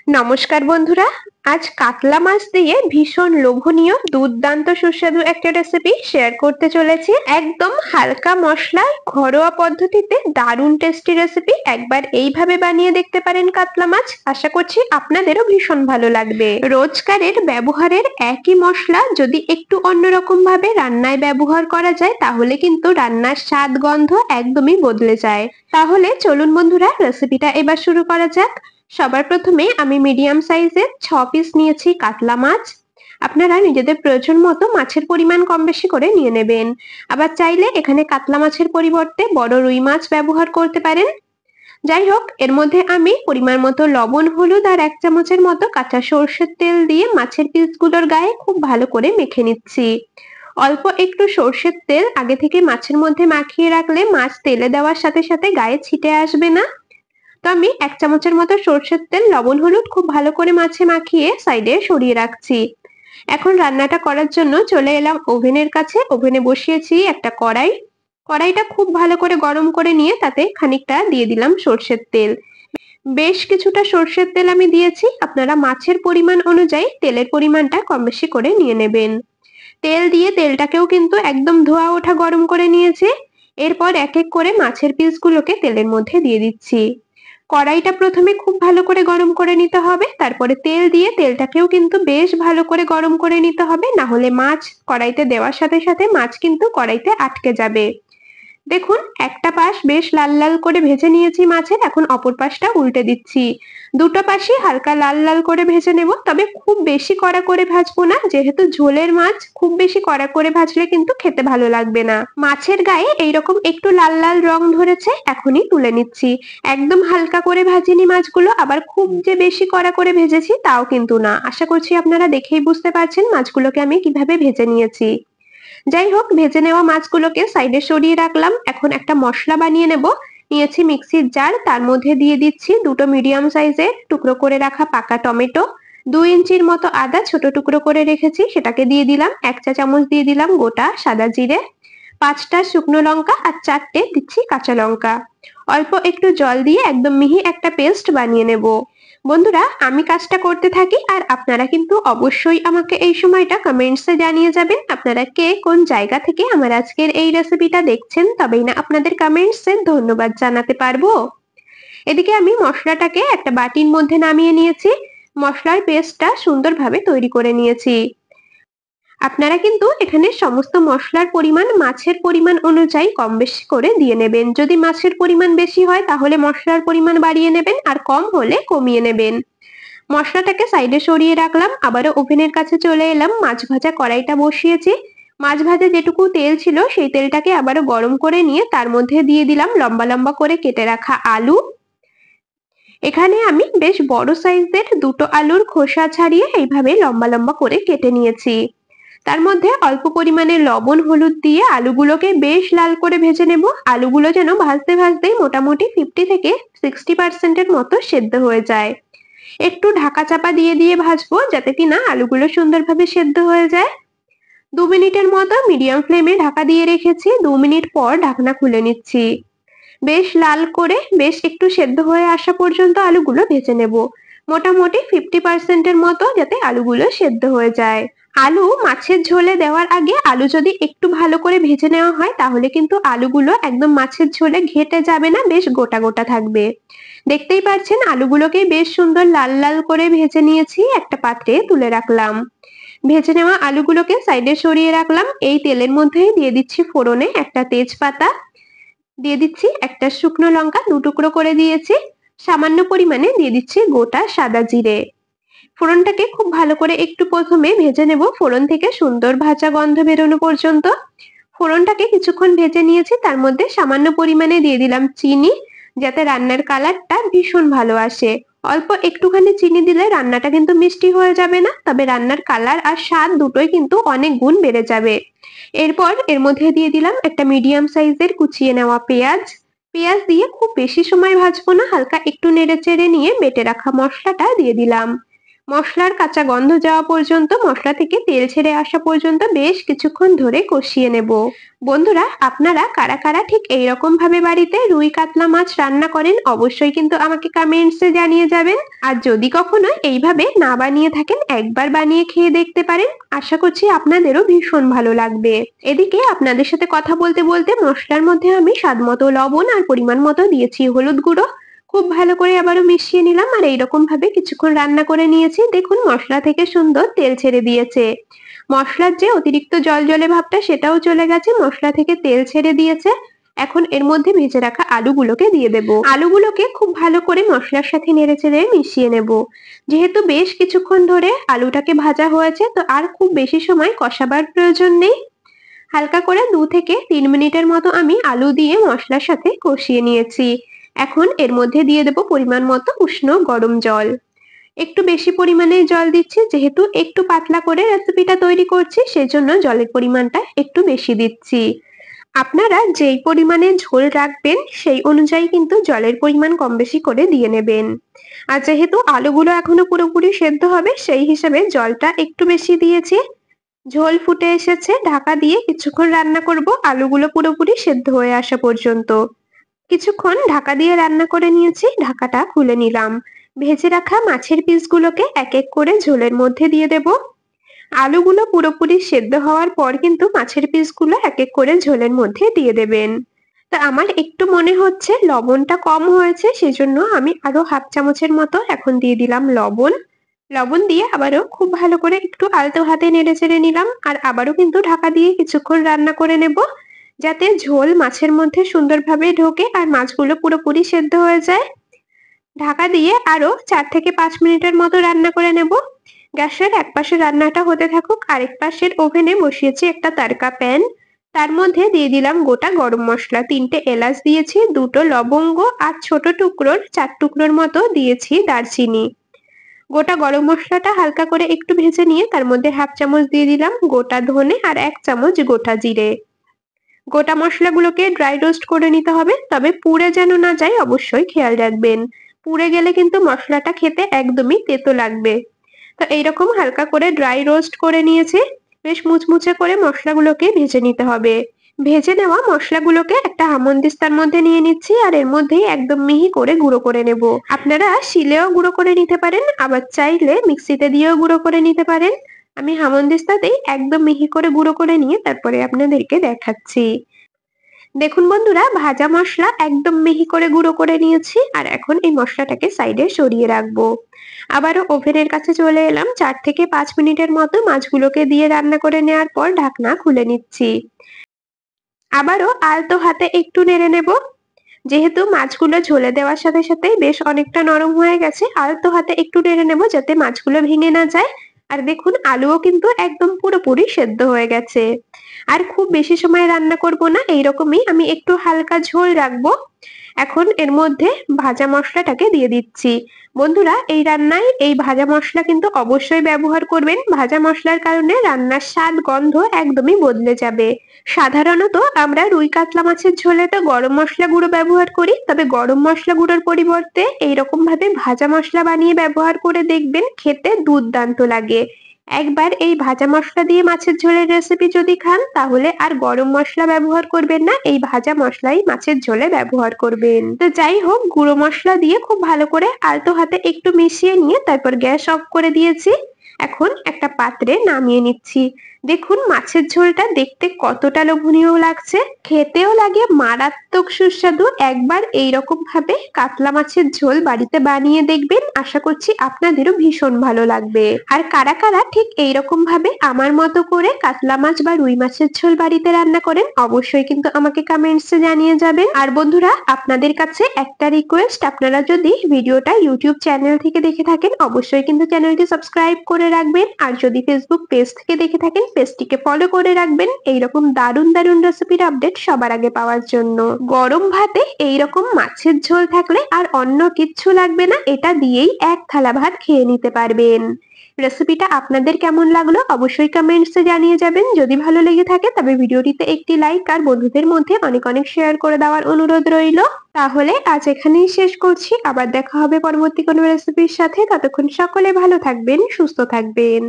নমস্কার বন্ধুরা, আজ কাতলা মাছ দিয়ে ভীষণ লোভনীয় দুর্দান্ত সুস্বাদু একটা রেসিপি শেয়ার করতে চলেছি। একদম হালকা মশলায় ঘরোয়া পদ্ধতিতে দারুণ টেস্টি রেসিপি। একবার এইভাবে বানিয়ে দেখতে পারেন কাতলা মাছ। আশা করছি আপনাদেরও ভীষণ ভালো লাগবে। রোজকারের ব্যবহারের একই মশলা যদি একটু অন্যরকম ভাবে রান্নায় ব্যবহার করা যায় তাহলে কিন্তু রান্নার স্বাদ গন্ধ একদমই বদলে যায়। তাহলে চলুন বন্ধুরা, রেসিপিটা এবার শুরু করা যাক। সবার প্রথমে আমি মিডিয়াম সাইজের 6 পিস নিয়েছি কাতলা মাছ। আপনারা নিজেদের প্রয়োজন মতো মাছের পরিমাণ কম বেশি করে নিয়ে নেবেন। আবার চাইলে এখানে কাতলা মাছের পরিবর্তে বড় রুই মাছ ব্যবহার করতে পারেন। যাই হোক, এর মধ্যে আমি পরিমাণ মতো লবণ, হলুদ আর 1 চামচের মতো কাঁচা সরষের তেল দিয়ে মাছের পিসগুলোর গায়ে খুব ভালো করে মেখে নিচ্ছি। অল্প একটু সরষের তেল আগে থেকে মাছের মধ্যে মাখিয়ে রাখলে মাছ তেলে দেওয়ার সাথে সাথে গায়ে ছিটে আসবে না। তো আমি 1 চামচের মতো সরষের তেল, লবণ, হলুদ খুব ভালো করে মাছে মাখিয়ে সাইডে সরিয়ে রাখছি। এখন রান্নাটা করার জন্য চলে এলাম ওভেনের কাছে। ওভেনে বসিয়েছি একটা কড়াই। কড়াইটা খুব ভালো করে গরম করে নিয়ে তাতে খানিকটা দিয়ে দিলাম সরষের তেল। বেশ কিছুটা সরষের তেল আমি দিয়েছি। আপনারা মাছের পরিমাণ অনুযায়ী তেলের পরিমাণটা কম বেশি করে নিয়ে নেবেন। তেল দিয়ে তেলটাকেও কিন্তু একদম ধোয়া ওঠা গরম করে নিয়েছি। এরপর এক এক করে মাছের পিসগুলোকে তেলের মধ্যে দিয়ে দিচ্ছি। কড়াইটা প্রথমে খুব ভালো করে গরম করে নিতে হবে, তারপরে তেল দিয়ে তেলটাকেও কিন্তু বেশ ভালো করে গরম করে নিতে হবে, না হলে মাছ কড়াইতে দেওয়ার সাথে সাথে মাছ কিন্তু কড়াইতে আটকে যাবে। দেখুন, একটা পাশ বেশ লাল লাল করে ভেজে নিয়েছি মাছের। এখন অপর পাশটা উল্টে দিচ্ছি। দুটো পাশই হালকা লাল লাল করে ভেজে নেব, তবে খুব বেশি কড়া করে ভাজবো না, যেহেতু ঝোলের মাছ খুব বেশি কড়া করে ভাজলে কিন্তু খেতে ভালো লাগবে না। মাছের গায়ে এইরকম একটু লাল লাল রং ধরেছে, এখনই তুলে নিচ্ছি। একদম হালকা করে ভাজিনি মাছগুলো, আবার খুব যে বেশি কড়া করে ভেজেছি তাও কিন্তু না। আশা করছি আপনারা দেখেই বুঝতে পারছেন মাছগুলোকে আমি কিভাবে ভেজে নিয়েছি। যাই হোক, ভেজে নেওয়া মাছগুলোকে সাইডে সরিয়ে রাখলাম। এখন একটা মশলা বানিয়ে নেব। নিয়েছি মিক্সির জার, তার মধ্যে দিয়ে দিচ্ছি দুটো মিডিয়াম সাইজের টুকরো করে রাখা পাকা টমেটো, 2 ইঞ্চির মতো আদা ছোট টুকরো করে রেখেছি সেটাকে দিয়ে দিলাম, 1 চা চামচ দিয়ে দিলাম গোটা সাদা জিরে, 5টা শুকনো লঙ্কা আর 4টে দিচ্ছি কাঁচা লঙ্কা। অল্প একটু জল দিয়ে একদম মিহি একটা পেস্ট বানিয়ে নেব। বন্ধুরা, আমি কাজটা করতে থাকি আর আপনারা কিন্তু অবশ্যই আমাকে এই সময়টা কমেন্টসে জানিয়ে যাবেন আপনারা কে কোন জায়গা থেকে আমার আজকের এই রেসিপিটা দেখছেন, তবেই না আপনাদের কমেন্টসে ধন্যবাদ জানাতে পারবো। এদিকে আমি মশলাটাকে একটা বাটির মধ্যে নামিয়ে নিয়েছি। মশলার পেস্টটা সুন্দরভাবে তৈরি করে নিয়েছি। আপনারা কিন্তু এখানে সমস্ত মশলার পরিমাণ মাছের পরিমাণ অনুযায়ী কম বেশি করে দিয়ে নেবেন। যদি মাছের পরিমাণ বেশি হয় তাহলে মশলার পরিমাণ বাড়িয়ে নেবেন, আর কম হলে কমিয়ে নেবেন। মশলাটাকে সাইডে সরিয়ে রাখলাম। আবারও ওভেনের কাছে চলে এলাম। মাছ ভাজা কড়াইটা বসিয়েছি। মাছ ভাজা যেটুকু তেল ছিল সেই তেলটাকে আবারও গরম করে নিয়ে তার মধ্যে দিয়ে দিলাম লম্বা লম্বা করে কেটে রাখা আলু। এখানে আমি বেশ বড় সাইজের দুটো আলুর খোসা ছাড়িয়ে এইভাবে লম্বা লম্বা করে কেটে নিয়েছি। তার মধ্যে অল্প পরিমাণে লবণ, হলুদ দিয়ে আলুগুলোকে বেশ লাল করে ভেজে নেব। আলুগুলো যেন ভাজতে ভাজতেই মোটামুটি 50 থেকে 60% মতো সেদ্ধ হয়ে যায়। একটু ঢাকা চাপা দিয়ে দিয়ে ভাজবো, যাতে কিনা আলুগুলো সুন্দরভাবে সেদ্ধ হয়ে যায়। 2 মিনিটের মতো মিডিয়াম ফ্লেমে ঢাকা দিয়ে রেখেছি। 2 মিনিট পর ঢাকনা খুলে নিচ্ছি। বেশ লাল করে বেশ একটু সেদ্ধ হয়ে আসা পর্যন্ত আলুগুলো ভেজে নেব। মোটামুটি 50% মতো যাতে আলুগুলো সেদ্ধ হয়ে যায়। আলু মাছের ঝোলে দেওয়ার আগে আলু যদি একটু ভালো করে ভেজে নেওয়া হয় তাহলে কিন্তু আলুগুলো একদম মাছের ঝোলে ঘেটে যাবে না, বেশ গোটা গোটা থাকবে। দেখতেই পাচ্ছেন আলুগুলোকে বেশ সুন্দর লাল লাল করে ভেজে নিয়েছি, একটা পাত্রে তুলে রাখলাম। ভেজে নেওয়া আলুগুলোকে সাইডে সরিয়ে রাখলাম। এই তেলের মধ্যেই দিয়ে দিচ্ছি ফোড়নে একটা তেজপাতা, দিয়ে দিচ্ছি একটা শুকনো লঙ্কা 2 টুকরো করে দিয়েছি, সামান্য পরিমাণে দিয়ে দিচ্ছি গোটা সাদা জিরে। ফোড়নটাকে খুব ভালো করে একটু প্রথমে ভেজে নেব, ফোড়ন থেকে সুন্দর ভাজা গন্ধ বেরোনো পর্যন্ত। ফোড়নটাকে কিছুক্ষণ ভেজে নিয়েছি, তার মধ্যে সামান্য পরিমাণে দিয়ে দিলাম চিনি, যাতে রান্নার কালারটা ভীষণ ভালো আসে। অল্প একটুখানি চিনি দিলে রান্নাটা কিন্তু মিষ্টি হয়ে যাবে না, তবে রান্নার কালার আর স্বাদ দুটোই কিন্তু অনেক গুণ বেড়ে যাবে। এরপর এর মধ্যে দিয়ে দিলাম একটা মিডিয়াম সাইজের কুচিয়ে নেওয়া পেঁয়াজ। পেঁয়াজ দিয়ে খুব বেশি সময় ভাজবো না, হালকা একটু নেড়ে চেড়ে নিয়ে বেটে রাখা মশলাটা দিয়ে দিলাম। মশলার কাঁচা গন্ধ যাওয়া পর্যন্ত, মশলা থেকে তেল ছেড়ে আসা পর্যন্ত বেশ কিছুক্ষণ ধরে কষিয়ে নেব। বন্ধুরা, আপনারা কারা কারা ঠিক এইরকম ভাবে বাড়িতে রুই কাতলা মাছ রান্না করেন অবশ্যই কিন্তু আমাকে কমেন্টসে জানিয়ে যাবেন। আর যদি কখনো এইভাবে না বানিয়ে থাকেন, একবার বানিয়ে খেয়ে দেখতে পারেন, আশা করছি আপনাদেরও ভীষণ ভালো লাগবে। এদিকে আপনাদের সাথে কথা বলতে বলতে মশলার মধ্যে আমি স্বাদ মতো লবণ আর পরিমাণ মতো দিয়েছি হলুদ গুঁড়ো। খুব ভালো করে আবারও মিশিয়ে নিলাম আর এইরকম ভাবে কিছুক্ষণ রান্না করে নিয়েছি। দেখুন মশলা থেকে সুন্দর তেল ছেড়ে দিয়েছে। মশলার যে অতিরিক্ত জল ভাবটা সেটাও চলে গেছে, মশলা থেকে তেল ছেড়ে দিয়েছে। এখন এর মধ্যে ভেজে রাখা আলুগুলোকে দিয়ে দেব। আলুগুলোকে খুব ভালো করে মশলার সাথে নেড়েচেড়ে মিশিয়ে নেব। যেহেতু বেশ কিছুক্ষণ ধরে আলুটাকে ভাজা হয়েছে, তো আর খুব বেশি সময় কষাবার প্রয়োজন নেই। হালকা করে 2 থেকে 3 মিনিটের মতো আমি আলু দিয়ে মশলার সাথে কষিয়ে নিয়েছি। এখন এর মধ্যে দিয়ে দেব পরিমাণ মতো উষ্ণ গরম জল। একটু বেশি পরিমাণে জল দিচ্ছি, যেহেতু একটু পাতলা করে রেসিপিটা তৈরি করছি, সেজন্য জলের পরিমাণটা একটু বেশি দিচ্ছি। আপনারা যেই পরিমাণে ঝোল রাখবেন সেই অনুযায়ী কিন্তু জলের পরিমাণ কম বেশি করে দিয়ে নেবেন। আর যেহেতু আলুগুলো এখনো পুরোপুরি সেদ্ধ হবে, সেই হিসাবে জলটা একটু বেশি দিয়েছি। ঝোল ফুটে এসেছে, ঢাকা দিয়ে কিছুক্ষণ রান্না করব আলুগুলো পুরোপুরি সেদ্ধ হয়ে আসা পর্যন্ত। কিছুক্ষণ ঢাকা দিয়ে রান্না করে নিয়েছি, ঢাকাটা খুলে নিলাম। ভেজে রাখা মাছের পিসগুলোকে এক এক করে ঝোলের মধ্যে দিয়ে দেব। আলুগুলো পুরোপুরি সেদ্ধ হওয়ার পর কিন্তু মাছের পিসগুলো এক এক করে ঝোলের মধ্যে দিয়ে দেবেন। তা আমার একটু মনে হচ্ছে লবণটা কম হয়েছে, সেজন্য আমি আরো হাফ চামচের মতো এখন দিয়ে দিলাম লবণ। লবণ দিয়ে আবারও খুব ভালো করে একটু আলতো হাতে নেড়ে চেড়ে নিলাম আর আবারও কিন্তু ঢাকা দিয়ে কিছুক্ষণ রান্না করে নেব, যাতে ঝোল মাছের মধ্যে সুন্দরভাবে ঢোকে আর মাছগুলো পুরোপুরি সেদ্ধ হয়ে যায়। ঢাকা দিয়ে আরো 4 থেকে 5 মিনিটের মতো রান্না করে নেব। গ্যাসের এক পাশে রান্নাটা হতে থাকুক, আরেক পাশের ওভেনে বসিয়েছি একটা তারকা প্যান। তার মধ্যে দিয়ে দিলাম গোটা গরম মশলা, 3টে এলাচ দিয়েছি, 2টো লবঙ্গ আর ছোট টুকরোর 4 টুকরোর মতো দিয়েছি দারচিনি। গোটা গরম মশলাটা হালকা করে একটু ভেজে নিয়ে তার মধ্যে হাফ চামচ দিয়ে দিলাম গোটা ধনে আর 1 চামচ গোটা জিরে। গোটা মশলাগুলোকে ড্রাই রোস্ট করে নিতে হবে, তবে পুড়ে যেন না যায় অবশ্যই খেয়াল রাখবেন। পুড়ে গেলে কিন্তু মশলাটা খেতে একদমই তেতো লাগবে। তো এইরকম হালকা করে ড্রাই রোস্ট করে নিয়েছি। বেশ মুচমুচে করে মশলাগুলোকে ভেজে নিতে হবে। ভেজে নেওয়া মশলাগুলোকে একটা হামানদিস্তার মধ্যে নিয়ে নিচ্ছি আর এর মধ্যেই একদম মিহি করে গুঁড়ো করে নেব। আপনারা শিলেও গুঁড়ো করে নিতে পারেন, আবার চাইলে মিক্সিতে দিয়েও গুঁড়ো করে নিতে পারেন। আমি হামানদিস্তাতেই একদম মিহি করে গুঁড়ো করে নিয়ে তারপরে আপনাদেরকে দেখাচ্ছি। দেখুন বন্ধুরা, ভাজা মশলা একদম মিহি করে গুঁড়ো করে নিয়েছি আর এখন এই মশলাটাকে সাইডে সরিয়ে রাখবো। আবারও ওভেনের কাছে চলে এলাম। 4 থেকে 5 মিনিটের মতো মাছগুলোকে দিয়ে রান্না করে নেওয়ার পর ঢাকনা খুলে নিচ্ছি। আবারও আলতো হাতে একটু নেড়ে নেব। যেহেতু মাছগুলো ঝোলে দেওয়ার সাথে সাথে বেশ অনেকটা নরম হয়ে গেছে, আলতো হাতে একটু নেড়ে নেব যাতে মাছগুলো ভেঙে না যায়। আর দেখুন আলুও কিন্তু একদম পুরোপুরি সেদ্ধ হয়ে গেছে। আর খুব বেশি সময় রান্না করব না, এইরকমই আমি একটু হালকা ঝোল রাখবো। এখন এর মধ্যে ভাজা মশলাটাকে দিয়ে দিচ্ছি। বন্ধুরা, এই রান্নায় এই ভাজা মশলা কিন্তু অবশ্যই ব্যবহার করবেন। ভাজা মশলার কারণে রান্নার স্বাদ গন্ধ একদমই বদলে যাবে। সাধারণত আমরা রুই কাতলা মাছের ঝোলে তো গরম মশলা গুঁড়ো ব্যবহার করি, তবে গরম মশলা গুঁড়োর পরিবর্তে এইরকম ভাবে ভাজা মশলা বানিয়ে ব্যবহার করে দেখবেন, খেতে দুর্দান্ত লাগে। একবার এই ভাজা মশলা দিয়ে মাছের ঝোলের রেসিপি যদি খান, তাহলে আর গরম মশলা ব্যবহার করবেন না, এই ভাজা মশলাই মাছের ঝোলে ব্যবহার করবেন। তো যাই হোক, গুঁড়ো মশলা দিয়ে খুব ভালো করে আলতো হাতে একটু মিশিয়ে নিয়ে তারপর গ্যাস অফ করে দিয়েছি। এখন একটা পাত্রে নামিয়ে নিচ্ছি। দেখুন মাছের ঝোলটা দেখতে কতটা লোভনীয় লাগছে, খেতেও লাগে মারাত্মক সুস্বাদু। একবার এইরকম ভাবে কাতলা মাছের ঝোল বাড়িতে বানিয়ে দেখবেন, আশা করছি আপনাদেরও ভীষণ ভালো লাগবে। আর কারা কারা ঠিক এইরকম ভাবে আমার মতো করে কাতলা মাছ বা রুই মাছের ঝোল বাড়িতে রান্না করেন অবশ্যই কিন্তু আমাকে কমেন্টসে জানিয়ে যাবেন। আর বন্ধুরা, আপনাদের কাছে একটা রিকোয়েস্ট, আপনারা যদি ভিডিওটা ইউটিউব চ্যানেল থেকে দেখে থাকেন অবশ্যই কিন্তু চ্যানেলটি সাবস্ক্রাইব করে রাখবেন। আর যদি ফেসবুক পেজ থেকে দেখে থাকেন পেজটিকে ফলো করে রাখবেন, এইরকম দারুণ দারুণ রেসিপির আপডেট সবার আগে পাওয়ার জন্য। গরম ভাতে এইরকম মাছের ঝোল থাকলে আর অন্য কিচ্ছু লাগবে না, এটা দিয়েই এক থালা ভাত খেয়ে নিতে পারবেন। রেসিপিটা আপনাদের কেমন লাগলো অবশ্যই কমেন্টসে জানিয়ে যাবেন। যদি ভালো লেগে থাকে তবে ভিডিওটিতে একটি লাইক আর বন্ধুদের মধ্যে অনেক অনেক শেয়ার করে দেওয়ার অনুরোধ রইলো। তাহলে আজ এখানেই শেষ করছি। আবার দেখা হবে পরবর্তী কোনো রেসিপির সাথে। ততক্ষণ সকলে ভালো থাকবেন, সুস্থ থাকবেন।